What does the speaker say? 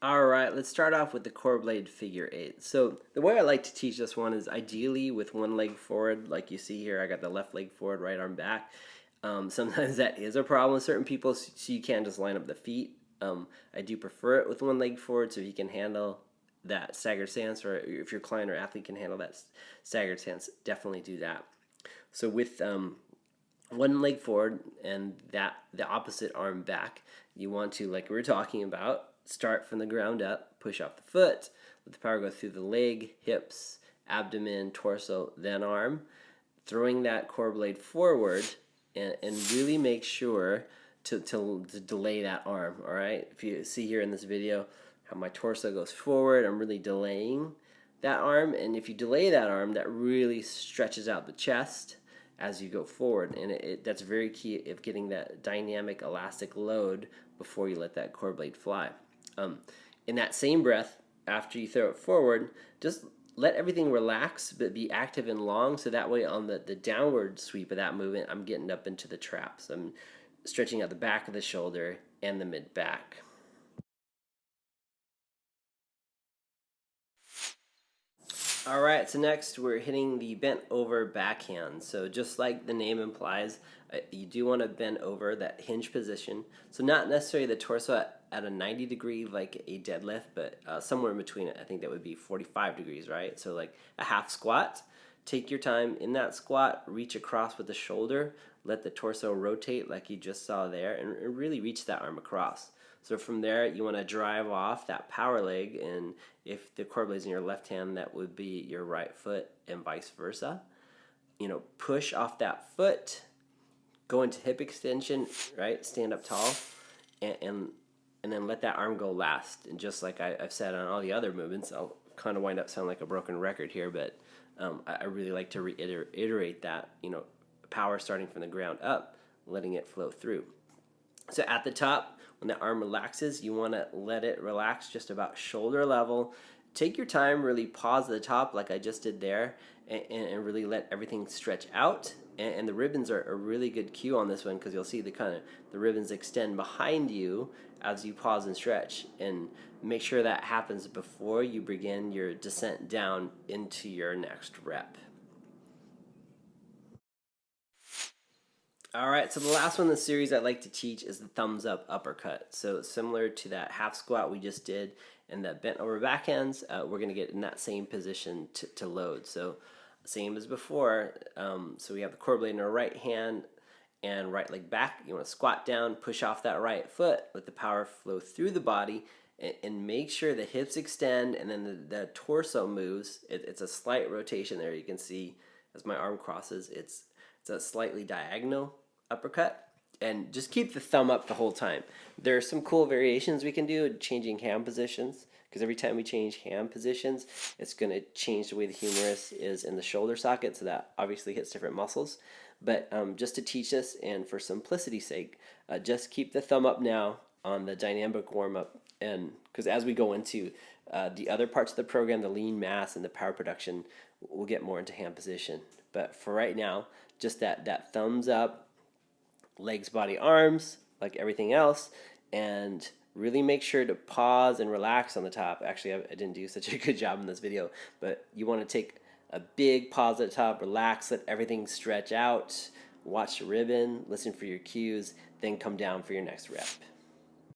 Alright, let's start off with the Coreblade figure 8. So the way I like to teach this one is ideally with one leg forward, like you see here. I got the left leg forward, right arm back. Sometimes that is a problem with certain people, so you can't just line up the feet. I do prefer it with one leg forward, so if you can handle that staggered stance, or if your client or athlete can handle that staggered stance, definitely do that. So with one leg forward and the opposite arm back, you want to, like we were talking about, start from the ground up, push off the foot, let the power go through the leg, hips, abdomen, torso, then arm, throwing that core blade forward, and really make sure to delay that arm. All right, if you see here in this video how my torso goes forward, I'm really delaying that arm, and if you delay that arm, that really stretches out the chest as you go forward, and that's very key of getting that dynamic elastic load before you let that core blade fly. In that same breath, after you throw it forward, just let everything relax but be active and long, so that way on the downward sweep of that movement, I'm getting up into the traps. I'm stretching out the back of the shoulder and the mid-back. Alright, so next we're hitting the bent over backhand. So just like the name implies, you do want to bend over that hinge position. So not necessarily the torso at a 90 degree like a deadlift, but somewhere in between it. I think that would be 45 degrees, right? So like a half squat. Take your time in that squat, reach across with the shoulder, let the torso rotate like you just saw there, and really reach that arm across. So from there, you want to drive off that power leg, and if the core blade's in your left hand, that would be your right foot, and vice versa. You know, push off that foot, go into hip extension, right? Stand up tall, and then let that arm go last. And just like I've said on all the other movements, I'll kind of wind up sounding like a broken record here, but I really like to reiterate that, you know, power starting from the ground up, letting it flow through. So at the top, when the arm relaxes, you want to let it relax just about shoulder level. Take your time, really pause at the top like I just did there, and really let everything stretch out. And the ribbons are a really good cue on this one, because you'll see the ribbons extend behind you as you pause and stretch. And make sure that happens before you begin your descent down into your next rep. Alright, so the last one in the series I'd like to teach is the thumbs up uppercut. So similar to that half squat we just did and that bent over backhands, we're going to get in that same position to load. So same as before, so we have the core blade in our right hand and right leg back. You want to squat down, push off that right foot, let the power flow through the body, and make sure the hips extend and then the torso moves. It's a slight rotation there. You can see as my arm crosses, it's a slightly diagonal uppercut, and just keep the thumb up the whole time. There are some cool variations we can do, changing hand positions, because every time we change hand positions, it's going to change the way the humerus is in the shoulder socket, so that obviously hits different muscles. But just to teach this, and for simplicity's sake, just keep the thumb up now on the dynamic warm-up, and because as we go into the other parts of the program, the lean mass and the power production, we'll get more into hand position. But for right now, just that thumbs up, legs, body, arms, like everything else, and really make sure to pause and relax on the top. Actually, I didn't do such a good job in this video, but you want to take a big pause at the top, relax, let everything stretch out, watch the ribbon, listen for your cues, then come down for your next rep.